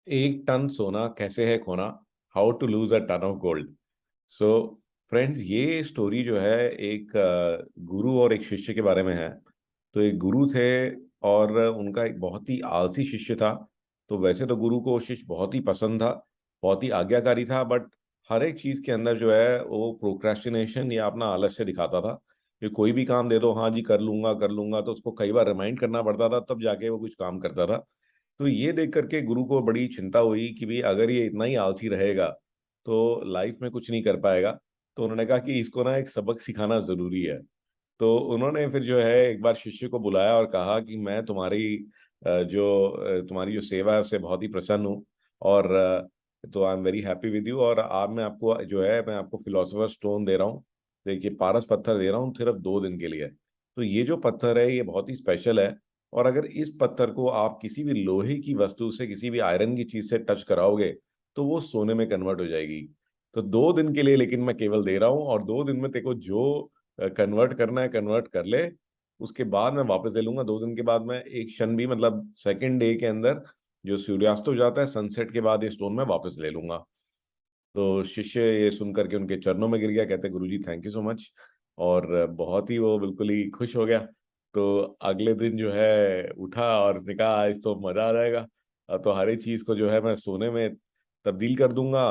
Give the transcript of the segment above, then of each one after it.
एक टन सोना कैसे है खोना, how to lose a ton of gold. So friends, ये स्टोरी जो है एक गुरु और एक शिष्य के बारे में है। तो एक गुरु थे और उनका एक बहुत ही आलसी शिष्य था। तो वैसे तो गुरु को शिष्य बहुत ही पसंद था, बहुत ही आज्ञाकारी था, बट हर एक चीज के अंदर जो है वो प्रोक्रेस्टिनेशन या अपना आलस्य दिखाता था कि कोई भी काम दे दो, हाँ जी कर लूंगा, तो उसको कई बार रिमाइंड करना पड़ता था, तब जाके वो कुछ काम करता था। तो ये देख करके गुरु को बड़ी चिंता हुई कि भाई अगर ये इतना ही आलसी रहेगा तो लाइफ में कुछ नहीं कर पाएगा। तो उन्होंने कहा कि इसको ना एक सबक सिखाना जरूरी है। तो उन्होंने फिर जो है एक बार शिष्य को बुलाया और कहा कि मैं तुम्हारी जो सेवा है उससे बहुत ही प्रसन्न हूँ। और तो I am very happy with you, और आप मैं आपको फिलोसोफर स्टोन दे रहा हूँ। देखिए, पारस पत्थर दे रहा हूँ सिर्फ 2 दिन के लिए। तो ये जो पत्थर है ये बहुत ही स्पेशल है। और अगर इस पत्थर को आप किसी भी लोहे की वस्तु से, किसी भी आयरन की चीज से टच कराओगे तो वो सोने में कन्वर्ट हो जाएगी। तो 2 दिन के लिए लेकिन मैं केवल दे रहा हूँ, और 2 दिन में तेको जो कन्वर्ट करना है कन्वर्ट कर ले। उसके बाद मैं वापस ले लूंगा। 2 दिन के बाद मैं एक क्षण भी, मतलब सेकेंड डे के अंदर जो सूर्यास्त हो जाता है सनसेट के बाद, ये स्टोन मैं वापस ले लूंगा। तो शिष्य ये सुन करके उनके चरणों में गिर गया, कहते गुरुजी थैंक यू सो मच। और बहुत ही वो बिल्कुल ही खुश हो गया। तो अगले दिन जो है उठा और उसने कहा आज तो मजा आ जाएगा। तो हर एक चीज को जो है मैं सोने में तब्दील कर दूंगा,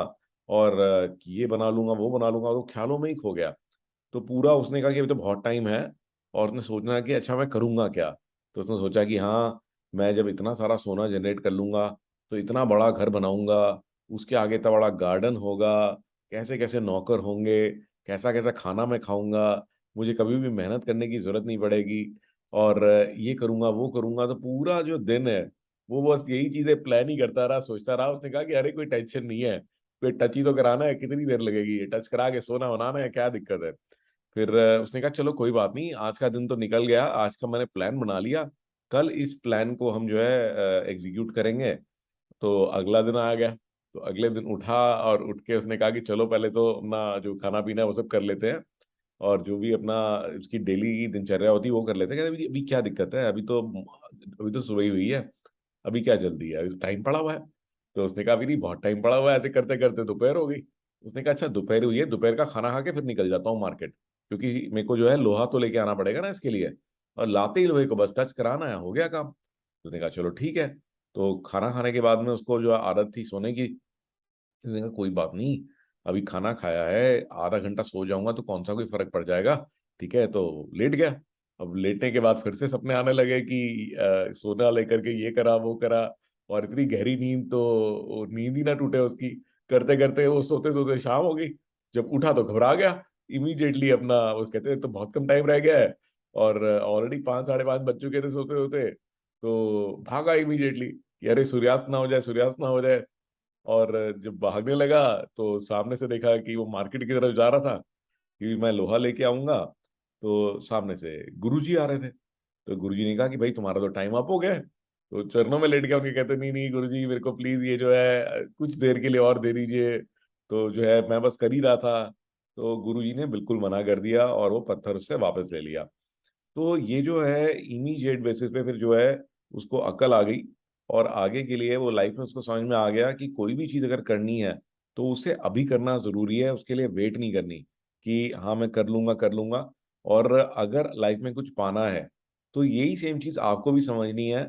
और ये बना लूंगा वो बना लूंगा। तो ख्यालों में ही खो गया। तो पूरा उसने कहा कि अभी तो बहुत टाइम है, और उसने सोचना कि अच्छा मैं करूंगा क्या। तो उसने सोचा कि हाँ, मैं जब इतना सारा सोना जनरेट कर लूंगा तो इतना बड़ा घर बनाऊंगा, उसके आगे इतना बड़ा गार्डन होगा, कैसे कैसे नौकर होंगे, कैसा कैसा खाना मैं खाऊंगा, मुझे कभी भी मेहनत करने की जरूरत नहीं पड़ेगी। और ये करूंगा वो करूंगा। तो पूरा जो दिन है वो बस यही चीजें प्लान ही करता रहा, सोचता रहा। उसने कहा कि अरे कोई टेंशन नहीं है, कोई टच ही तो कराना है, कितनी देर लगेगी, ये टच करा के सोना बनाना है, क्या दिक्कत है। फिर उसने कहा चलो कोई बात नहीं, आज का दिन तो निकल गया, आज का मैंने प्लान बना लिया, कल इस प्लान को हम जो है एग्जीक्यूट करेंगे। तो अगला दिन आ गया। तो अगले दिन उठा, और उठ के उसने कहा कि चलो पहले तो अपना जो खाना पीना है वो सब कर लेते हैं, और जो भी अपना उसकी डेली की दिनचर्या होती है वो कर लेते हैं। कहते अभी अभी क्या दिक्कत है, अभी तो सुबह ही हुई है, अभी क्या जल्दी है, अभी तो टाइम पड़ा हुआ है। तो उसने कहा अभी नहीं, बहुत टाइम पड़ा हुआ है, ऐसे करते करते दोपहर हो गई। उसने कहा अच्छा दोपहर हुई है, दोपहर का खाना खा के फिर निकल जाता हूँ मार्केट, क्योंकि मेरे को जो है लोहा तो लेके आना पड़ेगा ना इसके लिए, और लाते ही लोहे को बस टच कराना है, हो गया काम। तो उसने कहा चलो ठीक है। तो खाना खाने के बाद में उसको जो आदत थी सोने की, उसने कहा कोई बात नहीं, अभी खाना खाया है, आधा घंटा सो जाऊंगा तो कौन सा कोई फर्क पड़ जाएगा। ठीक है, तो लेट गया। अब लेटने के बाद फिर से सपने आने लगे कि सोना लेकर के ये करा वो करा, और इतनी गहरी नींद तो वो नींद ही ना टूटे उसकी। करते करते वो सोते सोते शाम हो गई। जब उठा तो घबरा गया इमीडिएटली। अपना वो कहते तो बहुत कम टाइम रह गया है, और ऑलरेडी 5 साढ़े 5 बज चुके थे सोते सोते। तो भागा इमीडिएटली कि अरे सूर्यास्त ना हो जाए, सूर्यास्त ना हो जाए। और जब भागने लगा तो सामने से देखा कि वो मार्केट की तरफ जा रहा था कि मैं लोहा लेके आऊंगा। तो सामने से गुरुजी आ रहे थे। तो गुरुजी ने कहा कि भाई तुम्हारा तो टाइम अप हो गया है। तो चरणों में लेट गया उनके, कहते नहीं नहीं गुरुजी, मेरे को प्लीज ये जो है कुछ देर के लिए और दे दीजिए। तो जो है मैं बस कर ही रहा था। तो गुरुजी ने बिल्कुल मना कर दिया और वो पत्थर उससे वापस ले लिया। तो ये जो है इमीडिएट बेसिस पे फिर जो है उसको अकल आ गई, और आगे के लिए वो लाइफ में उसको समझ में आ गया कि कोई भी चीज अगर करनी है तो उसे अभी करना जरूरी है, उसके लिए वेट नहीं करनी कि हाँ मैं कर लूंगा कर लूंगा। और अगर लाइफ में कुछ पाना है तो यही सेम चीज आपको भी समझनी है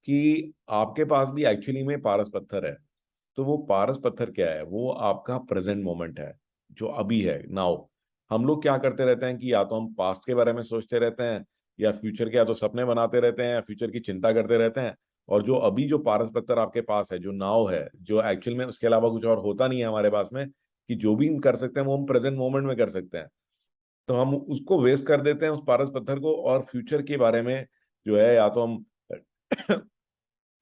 कि आपके पास भी एक्चुअली में पारस पत्थर है। तो वो पारस पत्थर क्या है, वो आपका प्रेजेंट मोमेंट है, जो अभी है नाउ। हम लोग क्या करते रहते हैं कि या तो हम पास्ट के बारे में सोचते रहते हैं, या फ्यूचर के, या तो सपने बनाते रहते हैं, या फ्यूचर की चिंता करते रहते हैं। और जो अभी जो पारस पत्थर आपके पास है, जो नाव है, जो एक्चुअल में उसके अलावा कुछ और होता नहीं है हमारे पास में, कि जो भी हम कर सकते हैं वो हम प्रेजेंट मोमेंट में कर सकते हैं। तो हम उसको वेस्ट कर देते हैं उस पारस पत्थर को, और फ्यूचर के बारे में जो है या तो हम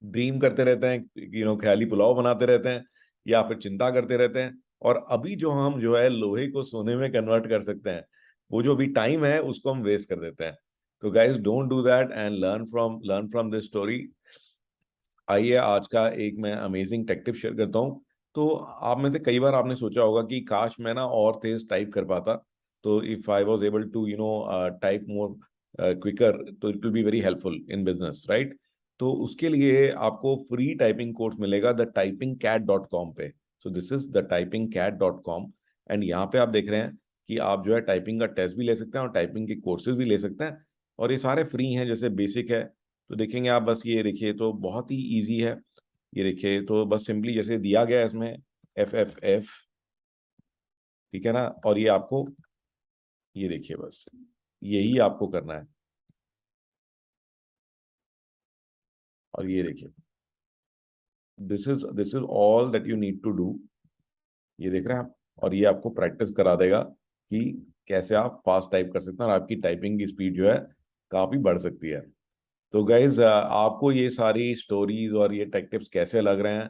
ड्रीम करते रहते हैं, ख्याली पुलाव बनाते रहते हैं, या फिर चिंता करते रहते हैं। और अभी जो हम जो है लोहे को सोने में कन्वर्ट कर सकते हैं, वो जो भी टाइम है उसको हम वेस्ट कर देते हैं। तो guys don't do that and learn from this story. आइए आज का एक मैं अमेजिंग टेक टिप शेयर करता हूँ। तो आप में से कई बार आपने सोचा होगा कि काश मैं ना और तेज टाइप कर पाता। तो if I was able to type more quicker, तो it will be very helpful in business, right. तो उसके लिए आपको फ्री टाइपिंग कोर्स मिलेगा thetypingcat.com पे। So this is thetypingcat.com। And यहाँ पे आप देख रहे हैं कि आप जो है टाइपिंग का टेस्ट भी ले सकते हैं और टाइपिंग के कोर्सेज भी ले सकते हैं, और ये सारे फ्री हैं। जैसे बेसिक है तो देखेंगे आप, बस ये देखिए तो बहुत ही इजी है। ये देखिए तो बस सिंपली जैसे दिया गया है इसमें FFF, ठीक है ना, और ये आपको, ये देखिए बस यही आपको करना है। और ये देखिए this is all that you need to do. ये देख रहे हैं आप, और ये आपको प्रैक्टिस करा देगा कि कैसे आप फास्ट टाइप कर सकते हैं और आपकी टाइपिंग की स्पीड जो है काफी बढ़ सकती है। तो गाइज आपको ये सारी स्टोरीज और ये टेक टिप्स कैसे लग रहे हैं?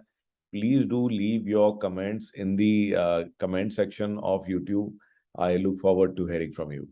Please do leave your comments in the comment section of YouTube. I look forward to hearing from you.